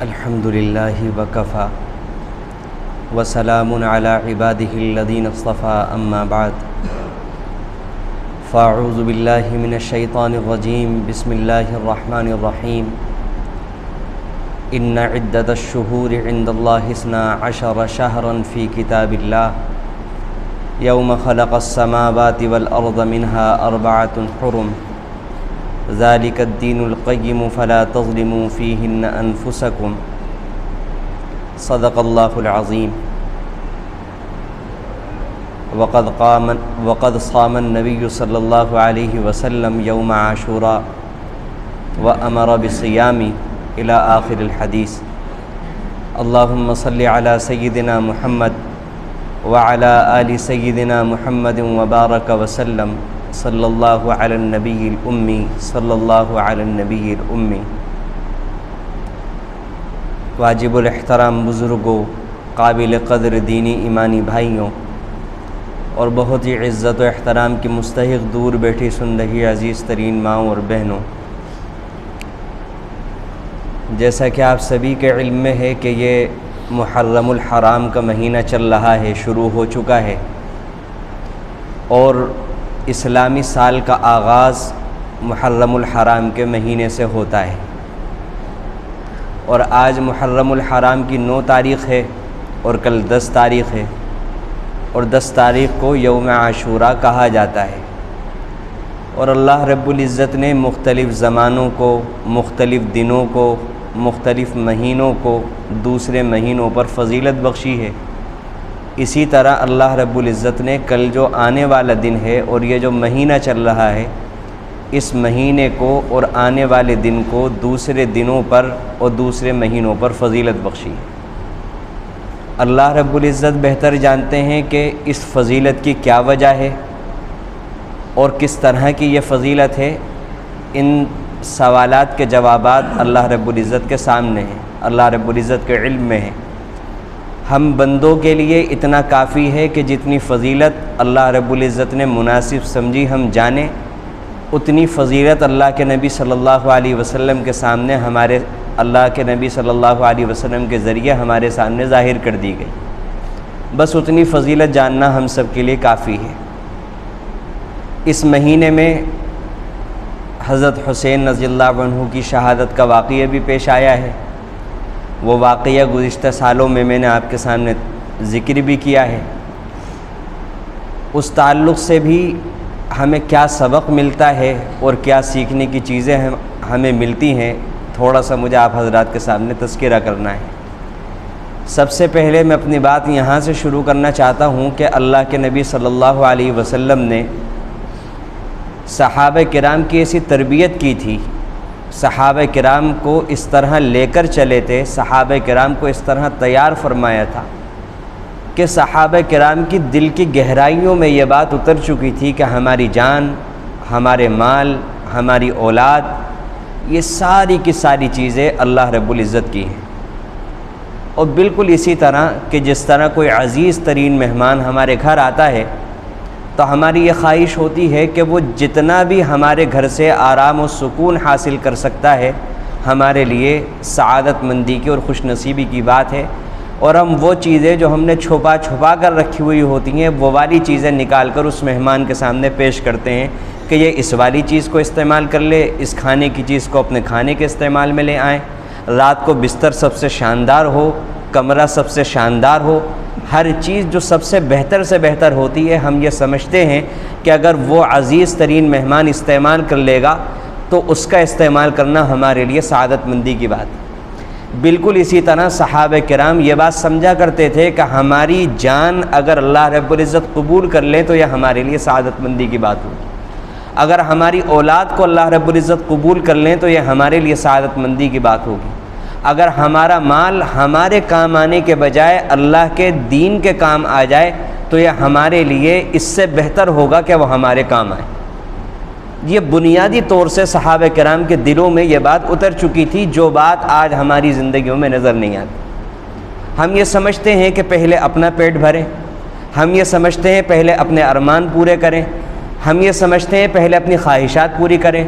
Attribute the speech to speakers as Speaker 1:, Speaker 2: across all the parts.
Speaker 1: الحمد للہ وکفا وسلام علی عبادہ الذین اصطفى اما بعد فاعوذ باللہ من الشیطان الرجیم بسم اللہ الرحمن الرحیم ان عدۃ الشہور عند اللہ 12 شہرا فی کتاب اللہ یوم خلق السماوات والارض منها 4 حرم ذلك الدین القیم فلا تظلموا فیہن انفسکم صدق اللہ العظیم وقد صام النبی صلی اللہ علیہ وسلم یوم عاشوراء وامر بالصیام الی آخر الحدیث اللہم صل علی سیدنا محمد وعلی آل سیدنا محمد وبارک وسلم صلی اللہ علی النبی الامی صلی اللہ علی النبی الامی۔ واجب الاحترام بزرگوں، قابل قدر دینی ایمانی بھائیوں اور بہت ہی عزت و احترام کی مستحق دور بیٹھی سن رہی عزیز ترین ماؤں اور بہنوں، جیسا کہ آپ سبھی کے علم میں ہے کہ یہ محرم الحرام کا مہینہ چل رہا ہے، شروع ہو چکا ہے، اور اسلامی سال کا آغاز محرم الحرام کے مہینے سے ہوتا ہے، اور آج محرم الحرام کی 9 تاریخ ہے اور کل 10 تاریخ ہے، اور 10 تاریخ کو یوم عاشوراء کہا جاتا ہے۔ اور اللہ رب العزت نے مختلف زمانوں کو، مختلف دنوں کو، مختلف مہینوں کو دوسرے مہینوں پر فضیلت بخشی ہے۔ اسی طرح اللہ رب العزت نے کل جو آنے والا دن ہے اور یہ جو مہینہ چل رہا ہے، اس مہینے کو اور آنے والے دن کو دوسرے دنوں پر اور دوسرے مہینوں پر فضیلت بخشی ہے۔ اللہ رب العزت بہتر جانتے ہیں کہ اس فضیلت کی کیا وجہ ہے اور کس طرح کی یہ فضیلت ہے۔ ان سوالات کے جوابات اللہ رب العزت کے سامنے ہیں، اللہ رب العزت کے علم میں ہیں۔ ہم بندوں کے لیے اتنا کافی ہے کہ جتنی فضیلت اللہ رب العزت نے مناسب سمجھی ہم جانیں، اتنی فضیلت اللہ کے نبی صلی اللہ علیہ وسلم کے سامنے اللہ کے نبی صلی اللہ علیہ وسلم کے ذریعے ہمارے سامنے ظاہر کر دی گئی۔ بس اتنی فضیلت جاننا ہم سب کے لیے کافی ہے۔ اس مہینے میں حضرت حسین رضی اللہ عنہ کی شہادت کا واقعہ بھی پیش آیا ہے۔ وہ واقعہ گزشتہ سالوں میں نے آپ کے سامنے ذکر بھی کیا ہے۔ اس تعلق سے بھی ہمیں کیا سبق ملتا ہے اور کیا سیکھنے کی چیزیں ہمیں ملتی ہیں، تھوڑا سا مجھے آپ حضرات کے سامنے تذکرہ کرنا ہے۔ سب سے پہلے میں اپنی بات یہاں سے شروع کرنا چاہتا ہوں کہ اللہ کے نبی صلی اللہ علیہ وسلم نے صحابہ کرام کی ایسی تربیت کی تھی، صحابہ کرام کو اس طرح لے کر چلے تھے، صحابہ کرام کو اس طرح تیار فرمایا تھا کہ صحابہ کرام کی دل کی گہرائیوں میں یہ بات اتر چکی تھی کہ ہماری جان، ہمارے مال، ہماری اولاد، یہ ساری کی ساری چیزیں اللہ رب العزت کی ہیں۔ اور بالکل اسی طرح کہ جس طرح کوئی عزیز ترین مہمان ہمارے گھر آتا ہے تو ہماری یہ خواہش ہوتی ہے کہ وہ جتنا بھی ہمارے گھر سے آرام و سکون حاصل کر سکتا ہے، ہمارے لیے سعادت مندی کی اور خوش نصیبی کی بات ہے، اور ہم وہ چیزیں جو ہم نے چھپا کر رکھی ہوئی ہوتی ہیں، وہ والی چیزیں نکال کر اس مہمان کے سامنے پیش کرتے ہیں کہ یہ اس والی چیز کو استعمال کر لے، اس کھانے کی چیز کو اپنے کھانے کے استعمال میں لے آئیں، رات کو بستر سب سے شاندار ہو، کمرہ سب سے شاندار ہو، ہر چیز جو سب سے بہتر ہوتی ہے، ہم یہ سمجھتے ہیں کہ اگر وہ عزیز ترین مہمان استعمال کر لے گا تو اس کا استعمال کرنا ہمارے لیے سعادت مندی کی بات ہے۔ بالکل اسی طرح صحابہ کرام یہ بات سمجھا کرتے تھے کہ ہماری جان اگر اللہ رب العزت قبول کر لیں تو یہ ہمارے لیے سعادت مندی کی بات ہوگی، اگر ہماری اولاد کو اللہ رب العزت قبول کر لیں تو یہ ہمارے لیے سعادت مندی کی بات ہوگی، اگر ہمارا مال ہمارے کام آنے کے بجائے اللہ کے دین کے کام آ جائے تو یہ ہمارے لیے اس سے بہتر ہوگا کہ وہ ہمارے کام آئے۔ یہ بنیادی طور سے صحابہ کرام کے دلوں میں یہ بات اتر چکی تھی، جو بات آج ہماری زندگیوں میں نظر نہیں آتی۔ ہم یہ سمجھتے ہیں کہ پہلے اپنا پیٹ بھریں، ہم یہ سمجھتے ہیں پہلے اپنے ارمان پورے کریں، ہم یہ سمجھتے ہیں پہلے اپنی خواہشات پوری کریں،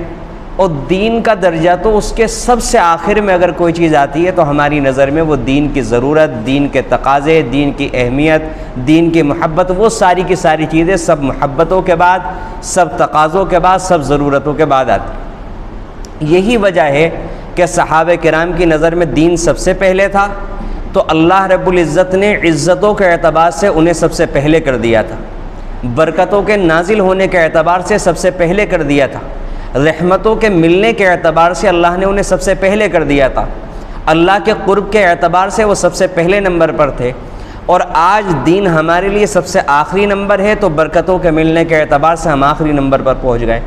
Speaker 1: اور دین کا درجہ تو اس کے سب سے آخر میں اگر کوئی چیز آتی ہے تو ہماری نظر میں وہ دین کی ضرورت، دین کے تقاضے، دین کی اہمیت، دین کی محبت، وہ ساری کی ساری چیزیں سب محبتوں کے بعد، سب تقاضوں کے بعد، سب ضرورتوں کے بعد آتی۔ یہی وجہ ہے کہ صحابہ کرام کی نظر میں دین سب سے پہلے تھا، تو اللہ رب العزت نے عزتوں کے اعتبار سے انہیں سب سے پہلے کر دیا تھا، برکتوں کے نازل ہونے کے اعتبار سے سب سے پہلے کر دیا تھا، رحمتوں کے ملنے کے اعتبار سے اللہ نے انہیں سب سے پہلے کر دیا تھا، اللہ کے قرب کے اعتبار سے وہ سب سے پہلے نمبر پر تھے، اور آج دین ہمارے لیے سب سے آخری نمبر ہے، تو برکتوں کے ملنے کے اعتبار سے ہم آخری نمبر پر پہنچ گئے،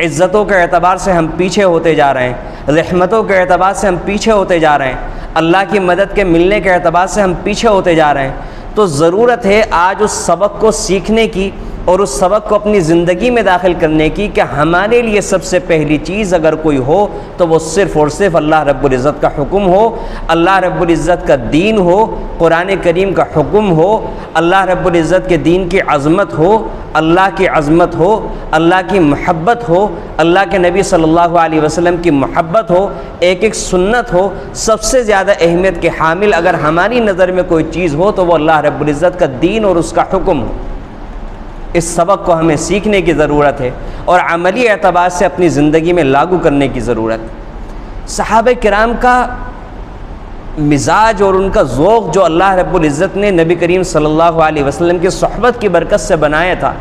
Speaker 1: عزتوں کے اعتبار سے ہم پیچھے ہوتے جا رہے ہیں، رحمتوں کے اعتبار سے ہم پیچھے ہوتے جا رہے ہیں، اللہ کی مدد کے ملنے کے اعتبار سے ہم پیچھے ہوتے جا رہے ہیں۔ تو ضرورت ہے آج اس سبق کو سیکھنے کی اور اس سبق کو اپنی زندگی میں داخل کرنے کی کہ ہمارے لیے سب سے پہلی چیز اگر کوئی ہو تو وہ صرف اور صرف اللہ رب العزت کا حکم ہو، اللہ رب العزت کا دین ہو، قرآن کریم کا حکم ہو، اللہ رب العزت کے دین کی عظمت ہو، اللہ کی عظمت ہو، اللہ کی محبت ہو، اللہ کے نبی صلی اللہ علیہ وسلم کی محبت ہو، ایک ایک سنت ہو۔ سب سے زیادہ اہمیت کے حامل اگر ہماری نظر میں کوئی چیز ہو تو وہ اللہ رب العزت کا دین اور اس کا حکم ہو۔ اس سبق کو ہمیں سیکھنے کی ضرورت ہے اور عملی اعتبار سے اپنی زندگی میں لاگو کرنے کی ضرورت ہے۔ صحابہ کرام کا مزاج اور ان کا ذوق جو اللہ رب العزت نے نبی کریم صلی اللہ علیہ وسلم کی صحبت کی برکت سے بنایا تھا،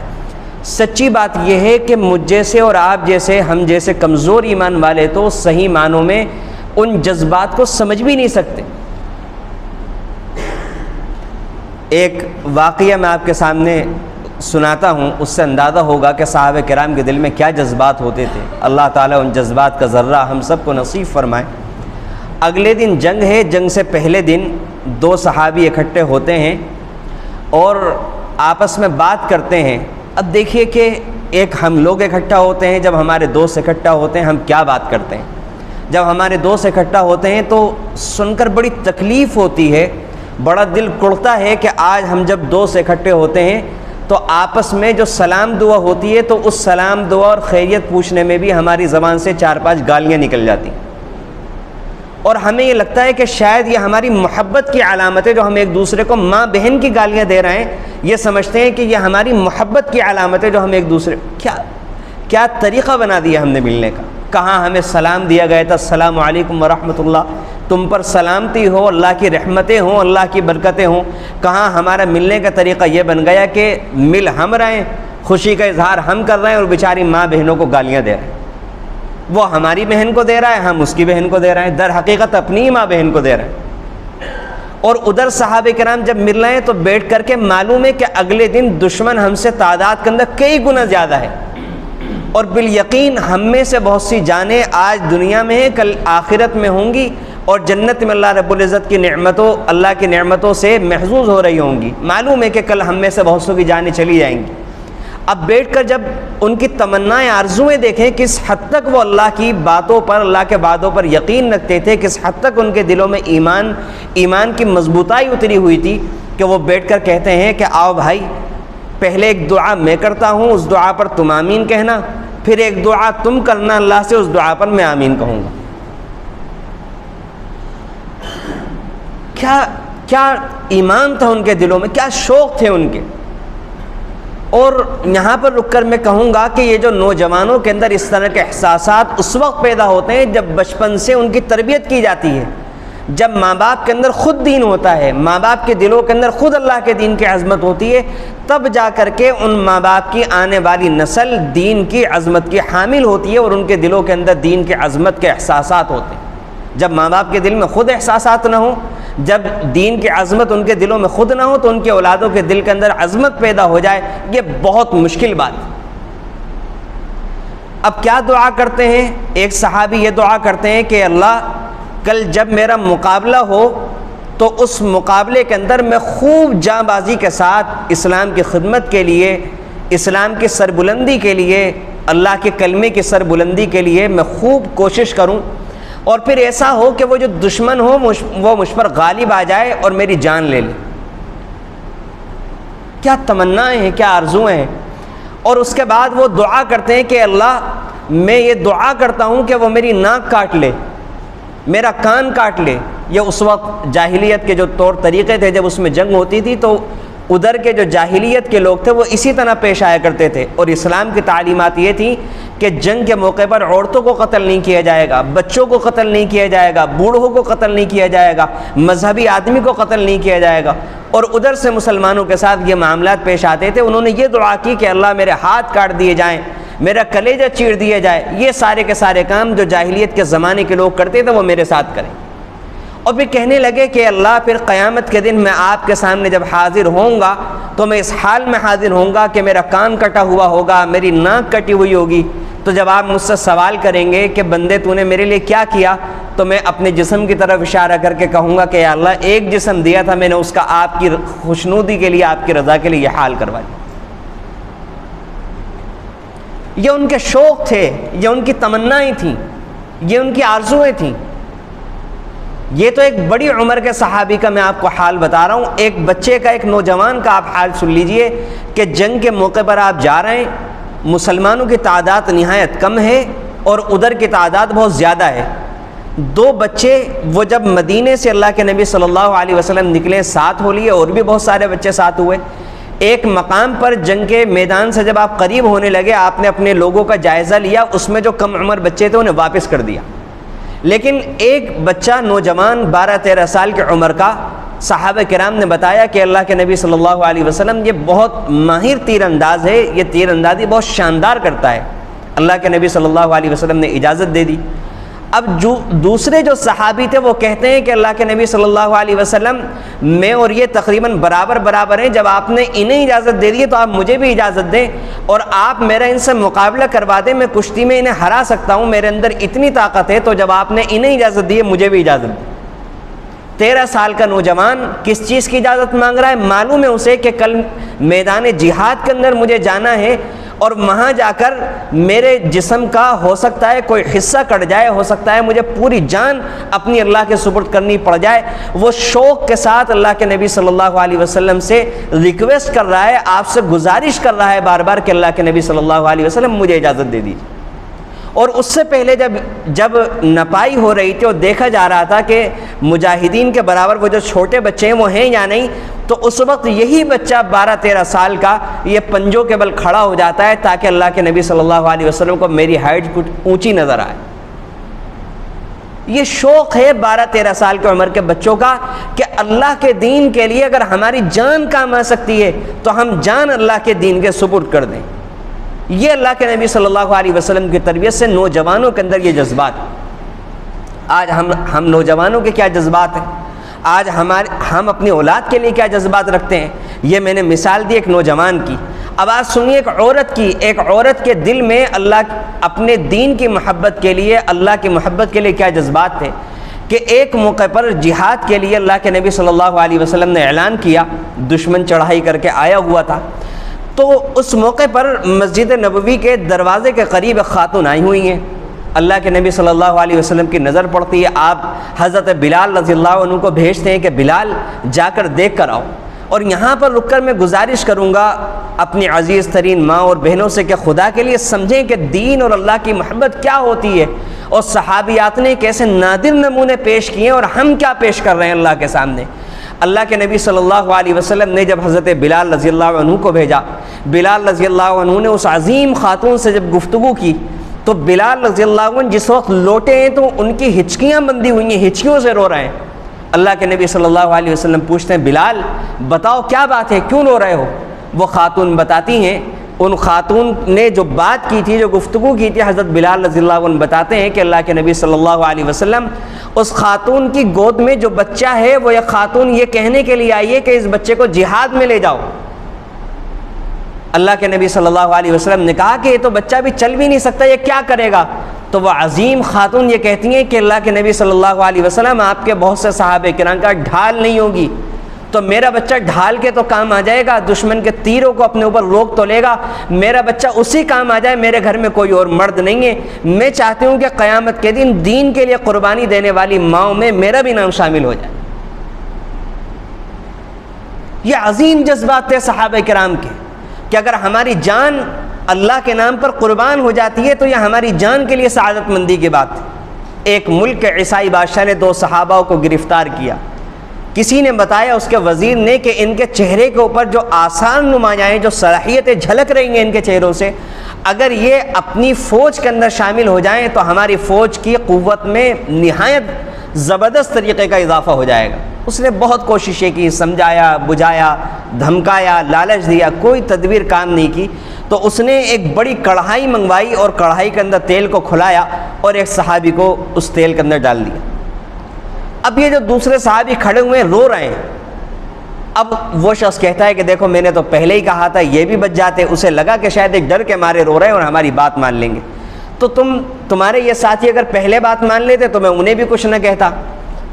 Speaker 1: سچی بات یہ ہے کہ مجھ جیسے اور آپ جیسے، ہم جیسے کمزور ایمان والے تو صحیح معنوں میں ان جذبات کو سمجھ بھی نہیں سکتے۔ ایک واقعہ میں آپ کے سامنے سناتا ہوں، اس سے اندازہ ہوگا کہ صحابہ کرام کے دل میں کیا جذبات ہوتے تھے۔ اللہ تعالیٰ ان جذبات کا ذرہ ہم سب کو نصیب فرمائے۔ اگلے دن جنگ ہے، جنگ سے پہلے دن دو صحابی اکٹھے ہوتے ہیں اور آپس میں بات کرتے ہیں۔ اب دیکھیے کہ ایک ہم لوگ اکٹھا ہوتے ہیں، جب ہمارے دوست اکٹھا ہوتے ہیں ہم کیا بات کرتے ہیں۔ جب ہمارے دوست اکٹھا ہوتے ہیں تو سن کر بڑی تکلیف ہوتی ہے، بڑا دل کڑتا ہے کہ آج ہم جب دوست اکٹھے ہوتے ہیں تو آپس میں جو سلام دعا ہوتی ہے تو اس سلام دعا اور خیریت پوچھنے میں بھی ہماری زبان سے 4-5 گالیاں نکل جاتی ہیں، اور ہمیں یہ لگتا ہے کہ شاید یہ ہماری محبت کی علامت ہے، جو ہم ایک دوسرے کو ماں بہن کی گالیاں دے رہے ہیں، یہ سمجھتے ہیں کہ یہ ہماری محبت کی علامت ہے، جو ہم ایک دوسرے کیا طریقہ بنا دیا ہم نے ملنے کا۔ کہاں ہمیں سلام دیا گیا تھا السلام علیکم ورحمۃ اللہ، تم پر سلامتی ہو، اللہ کی رحمتیں ہوں، اللہ کی برکتیں ہوں۔ کہاں ہمارا ملنے کا طریقہ یہ بن گیا کہ مل ہم رہے ہیں، خوشی کا اظہار ہم کر رہے ہیں اور بیچاری ماں بہنوں کو گالیاں دے رہے ہیں۔ وہ ہماری بہن کو دے رہا ہے، ہم اس کی بہن کو دے رہے ہیں، در حقیقت اپنی ماں بہن کو دے رہے ہیں۔ اور ادھر صحابہ کرام جب مل رہے ہیں تو بیٹھ کر کے معلوم ہے کہ اگلے دن دشمن ہم سے تعداد کے اندر کئی گنا زیادہ ہے، اور بالیقین ہم میں سے بہت سی جانیں آج دنیا میں ہیں، کل آخرت میں ہوں گی، اور جنت میں اللہ رب العزت کی نعمتوں، اللہ کی نعمتوں سے محظوظ ہو رہی ہوں گی۔ معلوم ہے کہ کل ہم میں سے بہت سو کی جانیں چلی جائیں گی۔ اب بیٹھ کر جب ان کی تمنائیں، آرزویں دیکھیں کس حد تک وہ اللہ کی باتوں پر، اللہ کے وعدوں پر یقین رکھتے تھے، کس حد تک ان کے دلوں میں ایمان کی مضبوطائی اتری ہوئی تھی، کہ وہ بیٹھ کر کہتے ہیں کہ آؤ بھائی، پہلے ایک دعا میں کرتا ہوں، اس دعا پر تم آمین کہنا، پھر ایک دعا تم کرنا اللہ سے، اس دعا پر میں آمین کہوں گا۔ کیا ایمان تھا ان کے دلوں میں، کیا شوق تھے ان کے۔ اور یہاں پر رک کر میں کہوں گا کہ یہ جو نوجوانوں کے اندر اس طرح کے احساسات اس وقت پیدا ہوتے ہیں جب بچپن سے ان کی تربیت کی جاتی ہے، جب ماں باپ کے اندر خود دین ہوتا ہے، ماں باپ کے دلوں کے اندر خود اللہ کے دین کی عظمت ہوتی ہے، تب جا کر کے ان ماں باپ کی آنے والی نسل دین کی عظمت کی حامل ہوتی ہے اور ان کے دلوں کے اندر دین کی عظمت کے احساسات ہوتے ہیں۔ جب ماں باپ کے دل میں خود احساسات نہ ہوں، جب دین کی عظمت ان کے دلوں میں خود نہ ہو، تو ان کے اولادوں کے دل کے اندر عظمت پیدا ہو جائے، یہ بہت مشکل بات ہے۔ اب کیا دعا کرتے ہیں؟ ایک صحابی یہ دعا کرتے ہیں کہ اللہ، کل جب میرا مقابلہ ہو تو اس مقابلے کے اندر میں خوب جاں بازی کے ساتھ اسلام کی خدمت کے لیے، اسلام کی سربلندی کے لیے، اللہ کے کلمے کی سربلندی کے لیے میں خوب کوشش کروں، اور پھر ایسا ہو کہ وہ جو دشمن ہو وہ مجھ پر غالب آ جائے اور میری جان لے لے۔ کیا تمنائیں ہیں، کیا آرزویں ہیں۔ اور اس کے بعد وہ دعا کرتے ہیں کہ اللہ، میں یہ دعا کرتا ہوں کہ وہ میری ناک کاٹ لے، میرا کان کاٹ لے۔ یہ اس وقت جاہلیت کے جو طور طریقے تھے، جب اس میں جنگ ہوتی تھی تو ادھر کے جو جاہلیت کے لوگ تھے وہ اسی طرح پیش آیا کرتے تھے، اور اسلام کی تعلیمات یہ تھی کہ جنگ کے موقع پر عورتوں کو قتل نہیں کیا جائے گا، بچوں کو قتل نہیں کیا جائے گا، بوڑھوں کو قتل نہیں کیا جائے گا، مذہبی آدمی کو قتل نہیں کیا جائے گا۔ اور ادھر سے مسلمانوں کے ساتھ یہ معاملات پیش آتے تھے۔ انہوں نے یہ دعا کی کہ اللہ میرے ہاتھ کاٹ دیے جائیں، میرا کلیجہ چیر دیا جائے، یہ سارے کے سارے کام جو جاہلیت کے زمانے کے لوگ کرتے تھے وہ میرے ساتھ کریں۔ اور پھر کہنے لگے کہ اللہ پھر قیامت کے دن میں آپ کے سامنے جب حاضر ہوں گا تو میں اس حال میں حاضر ہوں گا کہ میرا کان کٹا ہوا ہوگا، میری ناک کٹی ہوئی ہوگی۔ تو جب آپ مجھ سے سوال کریں گے کہ بندے تو نے میرے لیے کیا کیا، تو میں اپنے جسم کی طرف اشارہ کر کے کہوں گا کہ یا اللہ ایک جسم دیا تھا میں نے، اس کا آپ کی خوشنودی کے لیے، آپ کی رضا کے لیے یہ حال کروا دیا۔ یہ ان کے شوق تھے، یہ ان کی تمنائیں تھیں، یہ ان کی آرزوئیں تھیں۔ یہ تو ایک بڑی عمر کے صحابی کا میں آپ کو حال بتا رہا ہوں، ایک بچے کا، ایک نوجوان کا آپ حال سن لیجئے کہ جنگ کے موقع پر آپ جا رہے ہیں، مسلمانوں کی تعداد نہایت کم ہے اور ادھر کی تعداد بہت زیادہ ہے۔ دو بچے وہ جب مدینے سے اللہ کے نبی صلی اللہ علیہ وسلم نکلے، ساتھ ہو لیے، اور بھی بہت سارے بچے ساتھ ہوئے۔ ایک مقام پر جنگ کے میدان سے جب آپ قریب ہونے لگے، آپ نے اپنے لوگوں کا جائزہ لیا، اس میں جو کم عمر بچے تھے انہیں واپس کر دیا، لیکن ایک بچہ نوجوان 12-13 سال کی عمر کا، صحابہ کرام نے بتایا کہ اللہ کے نبی صلی اللہ علیہ وسلم یہ بہت ماہر تیر انداز ہے، یہ تیر اندازی بہت شاندار کرتا ہے۔ اللہ کے نبی صلی اللہ علیہ وسلم نے اجازت دے دی۔ اب جو دوسرے جو صحابی تھے وہ کہتے ہیں کہ اللہ کے نبی صلی اللہ علیہ وسلم میں اور یہ تقریباً برابر ہیں، جب آپ نے انہیں اجازت دے دی تو آپ مجھے بھی اجازت دیں، اور آپ میرا ان سے مقابلہ کروا دیں، میں کشتی میں انہیں ہرا سکتا ہوں، میرے اندر اتنی طاقت ہے، تو جب آپ نے انہیں اجازت دی ہے مجھے بھی اجازت دیں۔ 13 سال کا نوجوان کس چیز کی اجازت مانگ رہا ہے؟ معلوم ہے اسے کہ کل میدان جہاد کے اندر مجھے جانا ہے، اور وہاں جا کر میرے جسم کا ہو سکتا ہے کوئی حصہ کٹ جائے، ہو سکتا ہے مجھے پوری جان اپنی اللہ کے سپرد کرنی پڑ جائے۔ وہ شوق کے ساتھ اللہ کے نبی صلی اللہ علیہ وسلم سے ریکویسٹ کر رہا ہے، آپ سے گزارش کر رہا ہے بار بار کہ اللہ کے نبی صلی اللہ علیہ وسلم مجھے اجازت دے دیجیے۔ اور اس سے پہلے جب نپائی ہو رہی تھی اور دیکھا جا رہا تھا کہ مجاہدین کے برابر وہ جو چھوٹے بچے ہیں وہ ہیں یا نہیں، تو اس وقت یہی بچہ 12-13 سال کا یہ پنجوں کے بل کھڑا ہو جاتا ہے تاکہ اللہ کے نبی صلی اللہ علیہ وسلم کو میری ہائٹ کچھ اونچی نظر آئے۔ یہ شوق ہے 12-13 سال کی عمر کے بچوں کا کہ اللہ کے دین کے لیے اگر ہماری جان کام آ سکتی ہے تو ہم جان اللہ کے دین کے سپرد کر دیں۔ یہ اللہ کے نبی صلی اللہ علیہ وسلم کی تربیت سے نوجوانوں کے اندر یہ جذبات۔ آج ہم نوجوانوں کے کیا جذبات ہیں، آج ہم اپنی اولاد کے لیے کیا جذبات رکھتے ہیں۔ یہ میں نے مثال دی ایک نوجوان کی، اب آج سنیے ایک عورت کے دل میں اللہ اپنے دین کی محبت کے لیے، اللہ کی محبت کے لیے کیا جذبات تھے کہ ایک موقع پر جہاد کے لیے اللہ کے نبی صلی اللہ علیہ وسلم نے اعلان کیا، دشمن چڑھائی کر کے آیا ہوا تھا، تو اس موقع پر مسجد نبوی کے دروازے کے قریب ایک خاتون آئی ہوئی ہیں۔ اللہ کے نبی صلی اللہ علیہ وسلم کی نظر پڑتی ہے، آپ حضرت بلال رضی اللہ عنہ کو بھیجتے ہیں کہ بلال جا کر دیکھ کر آؤ، اور یہاں پر رک کر میں گزارش کروں گا اپنی عزیز ترین ماں اور بہنوں سے کہ خدا کے لیے سمجھیں کہ دین اور اللہ کی محبت کیا ہوتی ہے، اور صحابیات نے کیسے نادر نمونے پیش کیے اور ہم کیا پیش کر رہے ہیں اللہ کے سامنے۔ اللہ کے نبی صلی اللہ علیہ وسلم نے جب حضرت بلال رضی اللہ عنہ کو بھیجا، بلال رضی اللہ عنہ نے اس عظیم خاتون سے جب گفتگو کی تو بلال رضی اللہ عنہ جس وقت لوٹے ہیں تو ان کی ہچکیاں بندھی ہوئی ہیں، ہچکیوں سے رو رہے ہیں۔ اللہ کے نبی صلی اللہ علیہ وسلم پوچھتے ہیں بلال بتاؤ کیا بات ہے، کیوں رو رہے ہو؟ وہ خاتون بتاتی ہیں، ان خاتون نے جو بات کی تھی، جو گفتگو کی تھی، حضرت بلال رضی اللہ عنہ بتاتے ہیں کہ اللہ کے نبی صلی اللہ علیہ وسلم اس خاتون کی گود میں جو بچہ ہے وہ یہ خاتون یہ کہنے کے لیے آئی ہے کہ اس بچے کو جہاد میں لے جاؤ۔ اللہ کے نبی صلی اللہ علیہ وسلم نے کہا کہ یہ تو بچہ بھی چل بھی نہیں سکتا، یہ کیا کرے گا؟ تو وہ عظیم خاتون یہ کہتی ہیں کہ اللہ کے نبی صلی اللہ علیہ وسلم آپ کے بہت سے صحابہ کرام کا ڈھال نہیں ہوگی، تو میرا بچہ ڈھال کے تو کام آ جائے گا، دشمن کے تیروں کو اپنے اوپر روک تو لے گا، میرا بچہ اسی کام آ جائے، میرے گھر میں کوئی اور مرد نہیں ہے۔ میں چاہتی ہوں کہ قیامت کے دن دین کے لیے قربانی دینے والی ماؤں میں میرا بھی نام شامل ہو جائے۔ یہ عظیم جذبات تھے صحابہ کرام کے کہ اگر ہماری جان اللہ کے نام پر قربان ہو جاتی ہے تو یہ ہماری جان کے لیے سعادت مندی کی بات ہے۔ ایک ملک کے عیسائی بادشاہ نے 2 صحابہ کو گرفتار کیا۔ کسی نے بتایا اس کے وزیر نے کہ ان کے چہرے کے اوپر جو آثار نمایاں ہیں، جو صلاحیتیں جھلک رہی ہیں ان کے چہروں سے، اگر یہ اپنی فوج کے اندر شامل ہو جائیں تو ہماری فوج کی قوت میں نہایت زبردست طریقے کا اضافہ ہو جائے گا۔ اس نے بہت کوششیں کی، سمجھایا، بجھایا، دھمکایا، لالچ دیا، کوئی تدبیر کام نہیں کی۔ تو اس نے ایک بڑی کڑھائی منگوائی اور کڑھائی کے اندر تیل کو کھلایا اور ایک صحابی کو اس تیل کے اندر ڈال دیا۔ اب یہ جو دوسرے صحابی کھڑے ہوئے ہیں رو رہے ہیں۔ اب وہ شخص کہتا ہے کہ دیکھو میں نے تو پہلے ہی کہا تھا یہ بھی بچ جاتے۔ اسے لگا کہ شاید ایک ڈر کے مارے رو رہے ہیں اور ہماری بات مان لیں گے، تو تمہارے یہ ساتھی اگر پہلے بات مان لیتے تو میں انہیں بھی کچھ نہ کہتا۔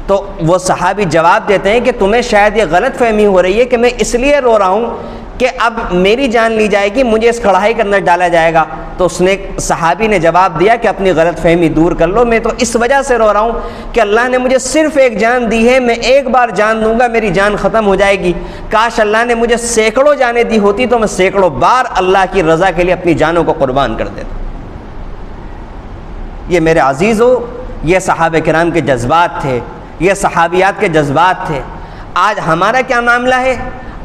Speaker 1: تو وہ صحابی جواب دیتے ہیں کہ تمہیں شاید یہ غلط فہمی ہو رہی ہے کہ میں اس لیے رو رہا ہوں کہ اب میری جان لی جائے گی، مجھے اس کڑھائی کے اندر ڈالا جائے گا۔ تو صحابی نے جواب دیا کہ اپنی غلط فہمی دور کر لو، میں تو اس وجہ سے رو رہا ہوں کہ اللہ نے مجھے صرف ایک جان دی ہے، میں ایک بار جان دوں گا میری جان ختم ہو جائے گی۔ کاش اللہ نے مجھے سینکڑوں جانیں دی ہوتی تو میں سینکڑوں بار اللہ کی رضا کے لیے اپنی جانوں کو قربان کر دیتا۔ یہ میرے عزیزو، یہ صحابہ کرام کے جذبات تھے، یہ صحابیات کے جذبات تھے۔ آج ہمارا کیا معاملہ ہے؟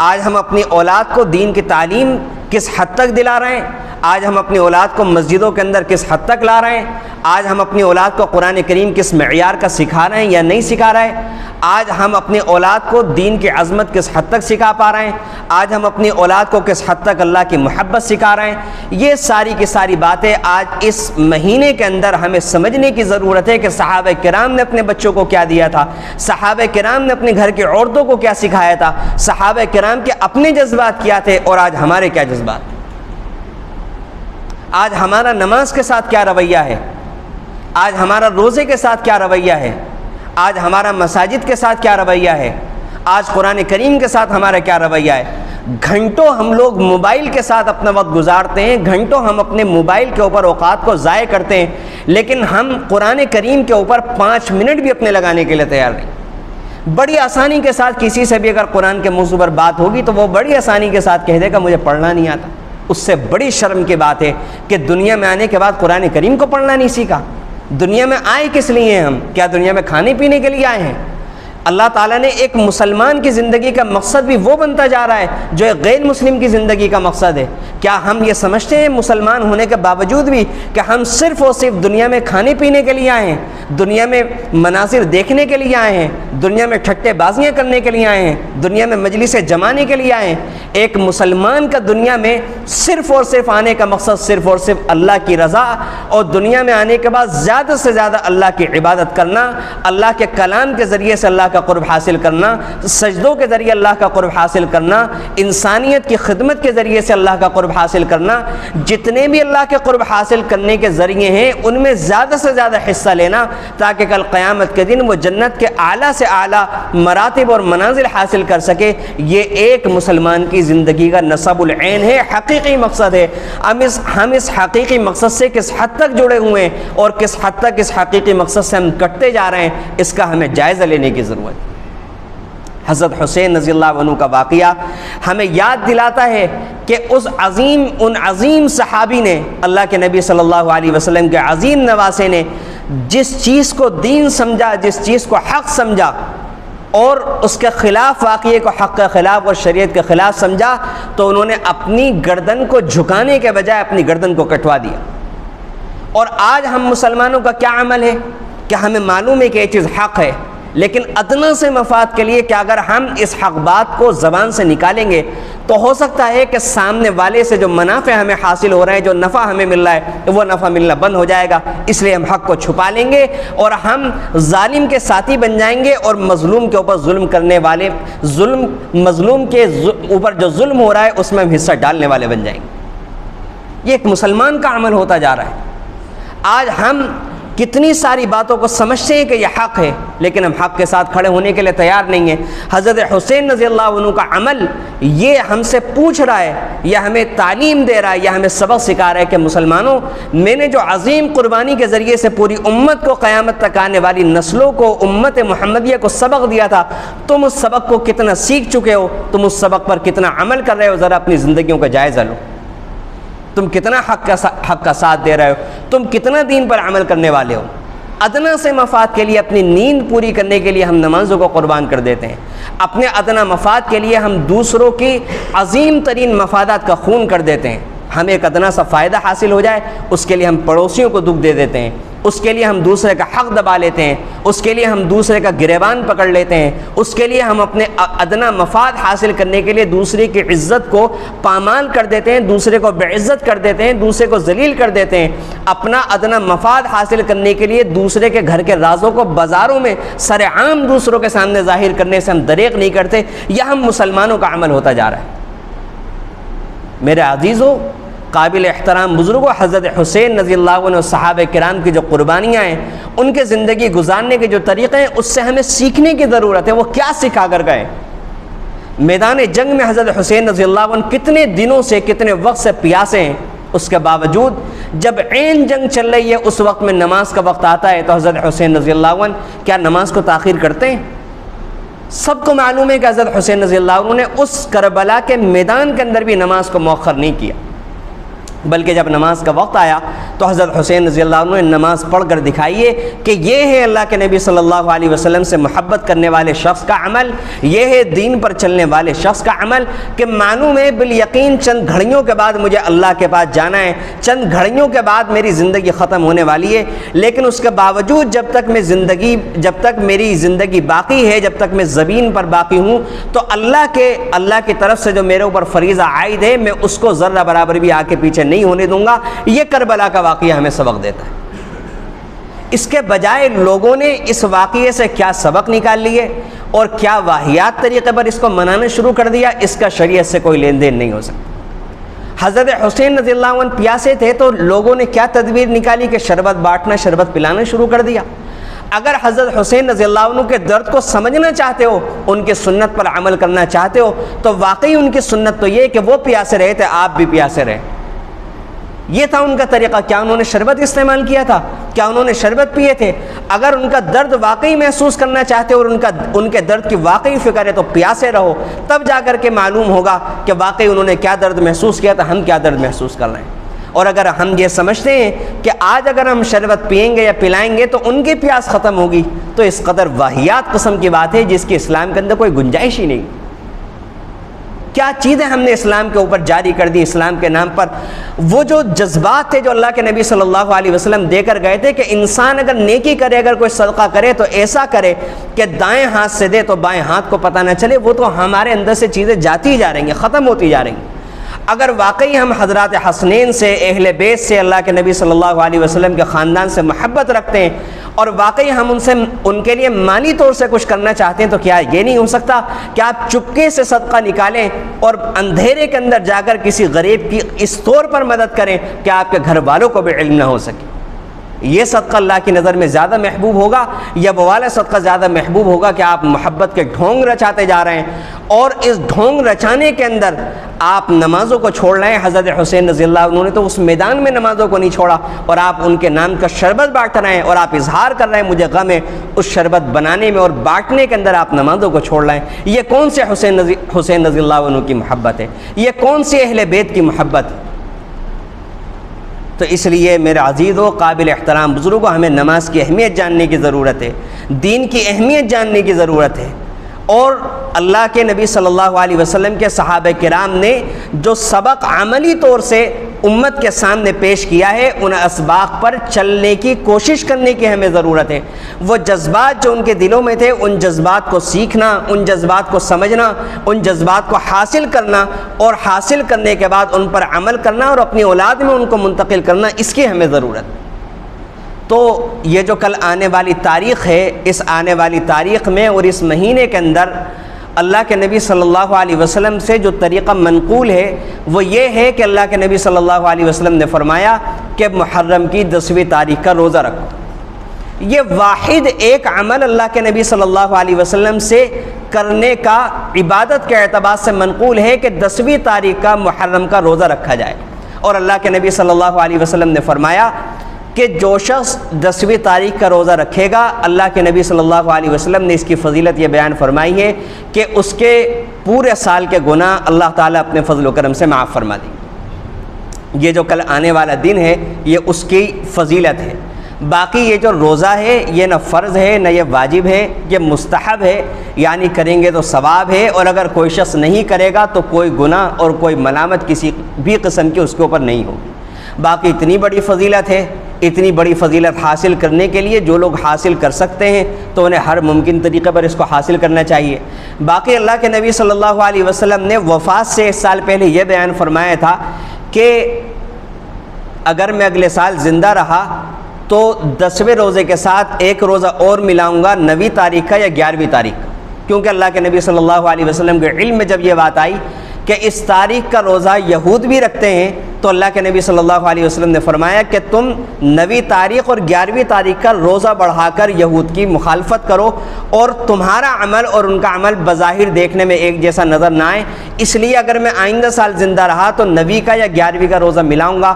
Speaker 1: آج ہم اپنی اولاد کو دین کی تعلیم کس حد تک دلا رہے ہیں؟ آج ہم اپنی اولاد کو مسجدوں کے اندر کس حد تک لا رہے ہیں؟ آج ہم اپنی اولاد کو قرآن کریم کس معیار کا سکھا رہے ہیں یا نہیں سکھا رہے ہیں؟ آج ہم اپنی اولاد کو دین کی عظمت کس حد تک سکھا پا رہے ہیں؟ آج ہم اپنی اولاد کو کس حد تک اللہ کی محبت سکھا رہے ہیں؟ یہ ساری کی ساری باتیں آج اس مہینے کے اندر ہمیں سمجھنے کی ضرورت ہے کہ صحابہ کرام نے اپنے بچوں کو کیا دیا تھا، صحابہ کرام نے اپنے گھر کی عورتوں کو کیا سکھایا تھا، صحابہ کرام کے اپنے جذبات کیا تھے اور آج ہمارے کیا جذبات۔ آج ہمارا نماز کے ساتھ کیا رویہ ہے، آج ہمارا روزے کے ساتھ کیا رویہ ہے، آج ہمارا مساجد کے ساتھ کیا رویہ ہے، آج قرآن کریم کے ساتھ ہمارا کیا رویہ ہے۔ گھنٹوں ہم لوگ موبائل کے ساتھ اپنا وقت گزارتے ہیں، گھنٹوں ہم اپنے موبائل کے اوپر اوقات کو ضائع کرتے ہیں، لیکن ہم قرآن کریم کے اوپر 5 منٹ بھی اپنے لگانے کے لیے تیار نہیں۔ بڑی آسانی کے ساتھ کسی سے بھی اگر قرآن کے موضوع پر بات ہوگی تو وہ بڑی آسانی کے ساتھ کہہ دے گا مجھے پڑھنا نہیں آتا۔ اس سے بڑی شرم کی بات ہے کہ دنیا میں آنے کے بعد قرآن کریم کو پڑھنا نہیں سیکھا۔ دنیا میں آئے کس لیے ہیں ہم؟ کیا دنیا میں کھانے پینے کے لیے آئے ہیں؟ اللہ تعالیٰ نے ایک مسلمان کی زندگی کا مقصد بھی وہ بنتا جا رہا ہے جو ایک غیر مسلم کی زندگی کا مقصد ہے۔ کیا ہم یہ سمجھتے ہیں مسلمان ہونے کے باوجود بھی کہ ہم صرف اور صرف دنیا میں کھانے پینے کے لیے آئے ہیں، دنیا میں مناظر دیکھنے کے لیے آئے ہیں، دنیا میں ٹھٹے بازیاں کرنے کے لیے آئے ہیں، دنیا میں مجلسیں جمانے کے لیے آئے ہیں؟ ایک مسلمان کا دنیا میں صرف اور صرف آنے کا مقصد صرف اور صرف اللہ کی رضا اور دنیا میں آنے کے بعد زیادہ سے زیادہ اللہ کی عبادت کرنا، اللہ کے کلام کے ذریعے سے اللہ کا قرب حاصل کرنا، سجدوں کے ذریعے اللہ کا قرب حاصل کرنا، انسانیت کی خدمت کے ذریعے سے اللہ کا قرب حاصل کرنا۔ جتنے بھی اللہ کے قرب حاصل کرنے کے ذریعے ہیں ان میں زیادہ سے زیادہ حصہ لینا تاکہ کل قیامت کے دن وہ جنت کے اعلیٰ سے اعلیٰ مراتب اور منازل حاصل کر سکے۔ یہ ایک مسلمان کی زندگی کا نصب العین ہے، حقیقی مقصد ہے۔ ہم اس حقیقی مقصد سے کس حد تک جڑے ہوئے ہیں اور کس حد تک اس حقیقی مقصد سے ہم کٹتے جا رہے ہیں، اس کا ہمیں جائزہ لینے کی ضرورت ہے۔ حضرت حسین رضی اللہ عنہ کا واقعہ ہمیں یاد دلاتا ہے کہ ان عظیم صحابی نے، اللہ کے نبی صلی اللہ علیہ وسلم کے عظیم نواسے نے جس چیز کو دین سمجھا، جس چیز کو حق سمجھا اور اس کے خلاف واقعے کو حق کے خلاف اور شریعت کے خلاف سمجھا تو انہوں نے اپنی گردن کو جھکانے کے بجائے اپنی گردن کو کٹوا دیا۔ اور آج ہم مسلمانوں کا کیا عمل ہے کہ ہمیں معلوم ہے کہ یہ چیز حق ہے، لیکن ادنیٰ سے مفاد کے لیے کہ اگر ہم اس حق بات کو زبان سے نکالیں گے تو ہو سکتا ہے کہ سامنے والے سے جو منافع ہمیں حاصل ہو رہے ہیں، جو نفع ہمیں مل رہا ہے، وہ نفع ملنا بند ہو جائے گا۔ اس لیے ہم حق کو چھپا لیں گے اور ہم ظالم کے ساتھی بن جائیں گے اور مظلوم کے اوپر ظلم کرنے والے، مظلوم کے اوپر جو ظلم ہو رہا ہے اس میں ہم حصہ ڈالنے والے بن جائیں گے۔ یہ ایک مسلمان کا عمل ہوتا جا رہا ہے۔ آج ہم کتنی ساری باتوں کو سمجھتے ہیں کہ یہ حق ہے لیکن ہم حق کے ساتھ کھڑے ہونے کے لیے تیار نہیں ہیں۔ حضرت حسین رضی اللہ عنہ کا عمل یہ ہم سے پوچھ رہا ہے، یہ ہمیں تعلیم دے رہا ہے، یہ ہمیں سبق سکھا رہا ہے کہ مسلمانوں، میں نے جو عظیم قربانی کے ذریعے سے پوری امت کو، قیامت تک آنے والی نسلوں کو، امت محمدیہ کو سبق دیا تھا، تم اس سبق کو کتنا سیکھ چکے ہو، تم اس سبق پر کتنا عمل کر رہے ہو، ذرا اپنی زندگیوں کا جائزہ لو۔ تم کتنا حق کا ساتھ دے رہے ہو، تم کتنا دین پر عمل کرنے والے ہو۔ ادنا سے مفاد کے لیے، اپنی نیند پوری کرنے کے لیے ہم نمازوں کو قربان کر دیتے ہیں، اپنے ادنا مفاد کے لیے ہم دوسروں کی عظیم ترین مفادات کا خون کر دیتے ہیں۔ ہمیں ایک ادنا سا فائدہ حاصل ہو جائے، اس کے لیے ہم پڑوسیوں کو دکھ دے دیتے ہیں، اس کے لیے ہم دوسرے کا حق دبا لیتے ہیں، اس کے لیے ہم دوسرے کا گریبان پکڑ لیتے ہیں، اس کے لیے ہم اپنے ادنا مفاد حاصل کرنے کے لیے دوسرے کی عزت کو پامال کر دیتے ہیں، دوسرے کو بے عزت کر دیتے ہیں، دوسرے کو ذلیل کر دیتے ہیں۔ اپنا ادنا مفاد حاصل کرنے کے لیے دوسرے کے گھر کے رازوں کو بازاروں میں سر عام دوسروں کے سامنے ظاہر کرنے سے ہم دریغ نہیں کرتے۔ یہ ہم مسلمانوں کا عمل ہوتا جا رہا ہے۔ میرے عزیزو، قابل احترام بزرگوں، حضرت حسین رضی اللہ عنہ، صحابہ کرام کی جو قربانیاں ہیں، ان کے زندگی گزارنے کے جو طریقے ہیں، اس سے ہمیں سیکھنے کی ضرورت ہے۔ وہ کیا سکھا کر گئے؟ میدان جنگ میں حضرت حسین رضی اللہ عنہ کتنے دنوں سے، کتنے وقت سے پیاسے ہیں، اس کے باوجود جب عین جنگ چل رہی ہے، اس وقت میں نماز کا وقت آتا ہے تو حضرت حسین رضی اللہ عنہ کیا نماز کو تاخیر کرتے ہیں؟ سب کو معلوم ہے کہ حضرت حسین رضی اللہ عنہ نے اس کربلا کے میدان کے اندر بھی نماز کو مؤخر نہیں کیا، بلکہ جب نماز کا وقت آیا تو حضرت حسین رضی اللہ عنہ نے نماز پڑھ کر دکھائیے کہ یہ ہے اللہ کے نبی صلی اللہ علیہ وسلم سے محبت کرنے والے شخص کا عمل، یہ ہے دین پر چلنے والے شخص کا عمل، کہ معلوم ہے بالیقین چند گھڑیوں کے بعد مجھے اللہ کے پاس جانا ہے، چند گھڑیوں کے بعد میری زندگی ختم ہونے والی ہے، لیکن اس کے باوجود جب تک میری زندگی باقی ہے، جب تک میں زمین پر باقی ہوں، تو اللہ کی طرف سے جو میرے اوپر فریضہ عائد ہے، میں اس کو ذرہ برابر بھی آگے پیچھے نہیں ہونے دوں گا۔ یہ کربلا کا واقعہ ہمیں سبق دیتا ہے۔ اس کے بجائے لوگوں نے اس واقعے سے کیا سبق نکال لیے اور کیا واہیات طریقے پر اس کو منانا شروع کر دیا، اس کا شریعت سے کوئی لین دین نہیں ہو سکتا۔ حضرت حسین رضی اللہ عنہ پیاسے تھے تو لوگوں نے کیا تدبیر نکالی کہ شربت بانٹنا، شربت پلانا شروع کر دیا۔ اگر حضرت حسین رضی اللہ عنہ کے درد کو سمجھنا چاہتے ہو، ان کی سنت پر عمل کرنا چاہتے ہو، تو واقعی ان کی سنت تو یہ کہ وہ پیاسے رہے تھے، آپ بھی پیاسے رہے۔ یہ تھا ان کا طریقہ۔ کیا انہوں نے شربت استعمال کیا تھا؟ کیا انہوں نے شربت پیے تھے؟ اگر ان کا درد واقعی محسوس کرنا چاہتے ہو اور ان کے درد کی واقعی فکر ہے تو پیاسے رہو، تب جا کر کے معلوم ہوگا کہ واقعی انہوں نے کیا درد محسوس کیا تھا، ہم کیا درد محسوس کر رہے ہیں۔ اور اگر ہم یہ سمجھتے ہیں کہ آج اگر ہم شربت پئیں گے یا پلائیں گے تو ان کی پیاس ختم ہوگی، تو اس قدر واہیات قسم کی بات ہے جس کی اسلام کے اندر کوئی گنجائش ہی نہیں۔ کیا چیزیں ہم نے اسلام کے اوپر جاری کر دی اسلام کے نام پر۔ وہ جو جذبات تھے جو اللہ کے نبی صلی اللہ علیہ وسلم دے کر گئے تھے کہ انسان اگر نیکی کرے، اگر کوئی صدقہ کرے تو ایسا کرے کہ دائیں ہاتھ سے دے تو بائیں ہاتھ کو پتہ نہ چلے، وہ تو ہمارے اندر سے چیزیں جاتی جا رہی ہیں، ختم ہوتی جا رہی ہیں۔ اگر واقعی ہم حضرات حسنین سے، اہل بیت سے، اللہ کے نبی صلی اللہ علیہ وسلم کے خاندان سے محبت رکھتے ہیں اور واقعی ہم ان کے لیے مالی طور سے کچھ کرنا چاہتے ہیں، تو کیا یہ نہیں ہو سکتا کہ آپ چپکے سے صدقہ نکالیں اور اندھیرے کے اندر جا کر کسی غریب کی اس طور پر مدد کریں کہ آپ کے گھر والوں کو بھی علم نہ ہو سکے؟ یہ صدقہ اللہ کی نظر میں زیادہ محبوب ہوگا یا وہ والا صدقہ زیادہ محبوب ہوگا کہ آپ محبت کے ڈھونگ رچاتے جا رہے ہیں اور اس ڈھونگ رچانے کے اندر آپ نمازوں کو چھوڑ رہے ہیں؟ حضرت حسین رضی اللہ عنہ نے تو اس میدان میں نمازوں کو نہیں چھوڑا اور آپ ان کے نام کا شربت بانٹ رہے ہیں اور آپ اظہار کر رہے ہیں مجھے غم ہے اس شربت بنانے میں اور بانٹنے کے اندر آپ نمازوں کو چھوڑ رہے ہیں۔ یہ کون سے حسین رضی اللہ عنہ کی محبت ہے؟ یہ کون سی اہل بیت کی محبت ہے؟ تو اس لیے میرے عزیز و قابل احترام بزرگوں، ہمیں نماز کی اہمیت جاننے کی ضرورت ہے، دین کی اہمیت جاننے کی ضرورت ہے، اور اللہ کے نبی صلی اللہ علیہ وسلم کے صحابہ کرام نے جو سبق عملی طور سے امت کے سامنے پیش کیا ہے، ان اسباق پر چلنے کی کوشش کرنے کی ہمیں ضرورت ہے۔ وہ جذبات جو ان کے دلوں میں تھے، ان جذبات کو سیکھنا، ان جذبات کو سمجھنا، ان جذبات کو حاصل کرنا اور حاصل کرنے کے بعد ان پر عمل کرنا اور اپنی اولاد میں ان کو منتقل کرنا، اس کی ہمیں ضرورت ہے۔ تو یہ جو کل آنے والی تاریخ ہے، اس آنے والی تاریخ میں اور اس مہینے کے اندر اللہ کے نبی صلی اللہ علیہ وسلم سے جو طریقہ منقول ہے وہ یہ ہے کہ اللہ کے نبی صلی اللہ علیہ وسلم نے فرمایا کہ محرم کی 10ویں تاریخ کا روزہ رکھو۔ یہ واحد ایک عمل اللہ کے نبی صلی اللہ علیہ وسلم سے کرنے کا عبادت کے اعتبار سے منقول ہے کہ 10ویں تاریخ کا محرم کا روزہ رکھا جائے، اور اللہ کے نبی صلی اللہ علیہ وسلم نے فرمایا کہ جو شخص 10ویں تاریخ کا روزہ رکھے گا، اللہ کے نبی صلی اللہ علیہ وسلم نے اس کی فضیلت یہ بیان فرمائی ہے کہ اس کے پورے سال کے گناہ اللہ تعالیٰ اپنے فضل و کرم سے معاف فرما دیں۔ یہ جو کل آنے والا دن ہے یہ اس کی فضیلت ہے۔ باقی یہ جو روزہ ہے یہ نہ فرض ہے نہ یہ واجب ہے، یہ مستحب ہے، یعنی کریں گے تو ثواب ہے، اور اگر کوئی شخص نہیں کرے گا تو کوئی گناہ اور کوئی ملامت کسی بھی قسم کی اس کے اوپر نہیں ہوگی۔ باقی اتنی بڑی فضیلت ہے، اتنی بڑی فضیلت حاصل کرنے کے لیے جو لوگ حاصل کر سکتے ہیں تو انہیں ہر ممکن طریقے پر اس کو حاصل کرنا چاہیے۔ باقی اللہ کے نبی صلی اللہ علیہ وسلم نے وفات سے 1 سال پہلے یہ بیان فرمایا تھا کہ اگر میں اگلے سال زندہ رہا تو 10ویں روزے کے ساتھ ایک روزہ اور ملاؤں گا 9ویں تاریخ کا یا 11ویں تاریخ کا، کیونکہ اللہ کے نبی صلی اللہ علیہ وسلم کے علم میں جب یہ بات آئی کہ اس تاریخ کا روزہ یہود بھی رکھتے ہیں تو اللہ کے نبی صلی اللہ علیہ وسلم نے فرمایا کہ تم 9ویں تاریخ اور 11ویں تاریخ کا روزہ بڑھا کر یہود کی مخالفت کرو، اور تمہارا عمل اور ان کا عمل بظاہر دیکھنے میں ایک جیسا نظر نہ آئے، اس لیے اگر میں آئندہ سال زندہ رہا تو 9ویں کا یا 11ویں کا روزہ ملاؤں گا۔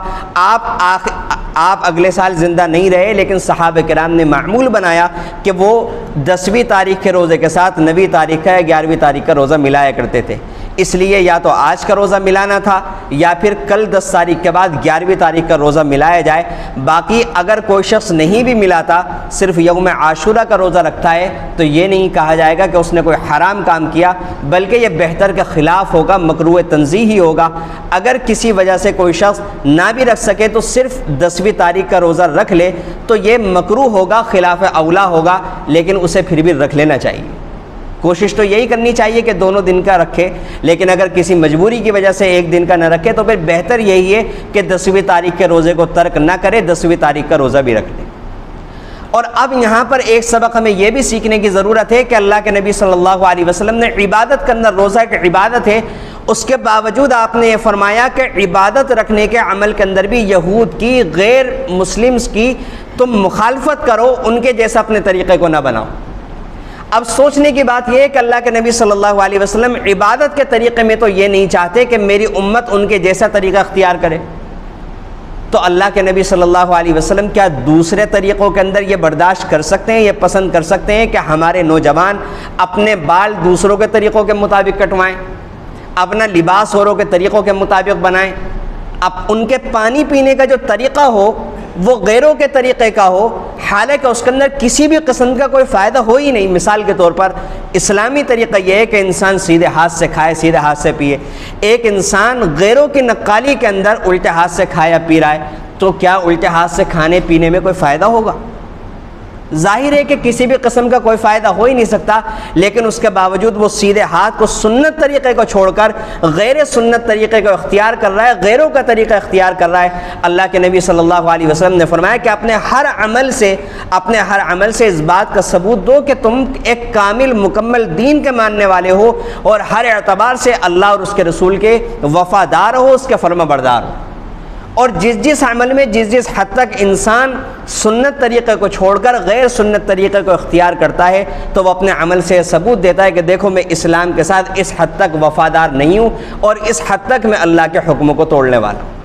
Speaker 1: آپ اگلے سال زندہ نہیں رہے، لیکن صحابہ کرام نے معمول بنایا کہ وہ 10ویں تاریخ کے روزے کے ساتھ 9ویں تاریخ کا یا 11ویں تاریخ کا روزہ ملایا کرتے تھے۔ اس لیے یا تو آج کا روزہ ملانا تھا یا پھر کل 10 تاریخ کے بعد 11ویں تاریخ کا روزہ ملایا جائے۔ باقی اگر کوئی شخص نہیں بھی ملاتا، صرف یوم عاشورہ کا روزہ رکھتا ہے، تو یہ نہیں کہا جائے گا کہ اس نے کوئی حرام کام کیا، بلکہ یہ بہتر کے خلاف ہوگا، مکروہ تنزیہی ہوگا۔ اگر کسی وجہ سے کوئی شخص نہ بھی رکھ سکے تو صرف 10ویں تاریخ کا روزہ رکھ لے تو یہ مکروہ ہوگا، خلاف اولا ہوگا، لیکن اسے پھر بھی رکھ لینا چاہیے۔ کوشش تو یہی کرنی چاہیے کہ دونوں دن کا رکھے، لیکن اگر کسی مجبوری کی وجہ سے ایک دن کا نہ رکھے تو پھر بہتر یہی ہے کہ 10ویں تاریخ کے روزے کو ترک نہ کرے، 10ویں تاریخ کا روزہ بھی رکھ لے۔ اور اب یہاں پر ایک سبق ہمیں یہ بھی سیکھنے کی ضرورت ہے کہ اللہ کے نبی صلی اللہ علیہ وسلم نے عبادت کے اندر، روزہ ایک عبادت ہے، اس کے باوجود آپ نے یہ فرمایا کہ عبادت رکھنے کے عمل کے اندر بھی یہود کی، غیر مسلمز کی تم مخالفت کرو، ان کے جیسا اپنے طریقے کو نہ بناؤ۔ اب سوچنے کی بات یہ ہے کہ اللہ کے نبی صلی اللہ علیہ وسلم عبادت کے طریقے میں تو یہ نہیں چاہتے کہ میری امت ان کے جیسا طریقہ اختیار کرے، تو اللہ کے نبی صلی اللہ علیہ وسلم کیا دوسرے طریقوں کے اندر یہ برداشت کر سکتے ہیں، یہ پسند کر سکتے ہیں کہ ہمارے نوجوان اپنے بال دوسروں کے طریقوں کے مطابق کٹوائیں، اپنا لباس اوروں کے طریقوں کے مطابق بنائیں، اب ان کے پانی پینے کا جو طریقہ ہو وہ غیروں کے طریقے کا ہو، حالانکہ اس کے اندر کسی بھی قسم کا کوئی فائدہ ہو ہی نہیں۔ مثال کے طور پر اسلامی طریقہ یہ ہے کہ انسان سیدھے ہاتھ سے کھائے، سیدھے ہاتھ سے پیے۔ ایک انسان غیروں کی نقالی کے اندر الٹے ہاتھ سے کھایا پی رہا ہے، تو کیا الٹے ہاتھ سے کھانے پینے میں کوئی فائدہ ہوگا؟ ظاہر ہے کہ کسی بھی قسم کا کوئی فائدہ ہو ہی نہیں سکتا، لیکن اس کے باوجود وہ سیدھے ہاتھ کو، سنت طریقے کو چھوڑ کر غیر سنت طریقے کو اختیار کر رہا ہے، غیروں کا طریقہ اختیار کر رہا ہے۔ اللہ کے نبی صلی اللہ علیہ وسلم نے فرمایا کہ اپنے ہر عمل سے اس بات کا ثبوت دو کہ تم ایک کامل مکمل دین کے ماننے والے ہو، اور ہر اعتبار سے اللہ اور اس کے رسول کے وفادار ہو، اس کے فرما بردار ہو۔ اور جس عمل میں جس حد تک انسان سنت طریقے کو چھوڑ کر غیر سنت طریقے کو اختیار کرتا ہے تو وہ اپنے عمل سے ثبوت دیتا ہے کہ دیکھو میں اسلام کے ساتھ اس حد تک وفادار نہیں ہوں، اور اس حد تک میں اللہ کے حکموں کو توڑنے والا ہوں۔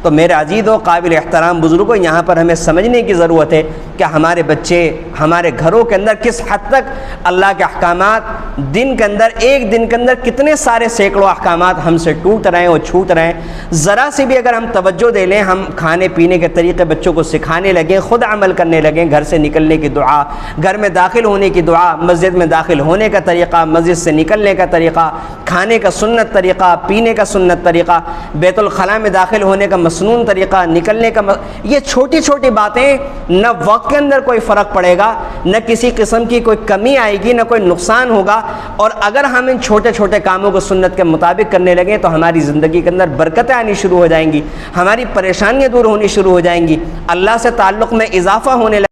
Speaker 1: تو میرے عزیز و قابل احترام بزرگوں، یہاں پر ہمیں سمجھنے کی ضرورت ہے کہ ہمارے بچے ہمارے گھروں کے اندر کس حد تک اللہ کے احکامات، دن کے اندر، ایک دن کے اندر کتنے سارے سینکڑوں احکامات ہم سے ٹوٹ رہے ہیں اور چھوٹ رہے ہیں۔ ذرا سی بھی اگر ہم توجہ دے لیں، ہم کھانے پینے کے طریقے بچوں کو سکھانے لگیں، خود عمل کرنے لگیں، گھر سے نکلنے کی دعا، گھر میں داخل ہونے کی دعا، مسجد میں داخل ہونے کا طریقہ، مسجد سے نکلنے کا طریقہ، کھانے کا سنت طریقہ، پینے کا سنت طریقہ، بیت الخلاء میں داخل ہونے کا مسنون طریقہ، نکلنے کا یہ چھوٹی چھوٹی باتیں، نہ وقت کے اندر کوئی فرق پڑے گا، نہ کسی قسم کی کوئی کمی آئے گی، نہ کوئی نقصان ہوگا۔ اور اگر ہم ان چھوٹے چھوٹے کاموں کو سنت کے مطابق کرنے لگیں تو ہماری زندگی کے اندر برکتیں آنی شروع ہو جائیں گی، ہماری پریشانیاں دور ہونی شروع ہو جائیں گی، اللہ سے تعلق میں اضافہ ہونے لگے۔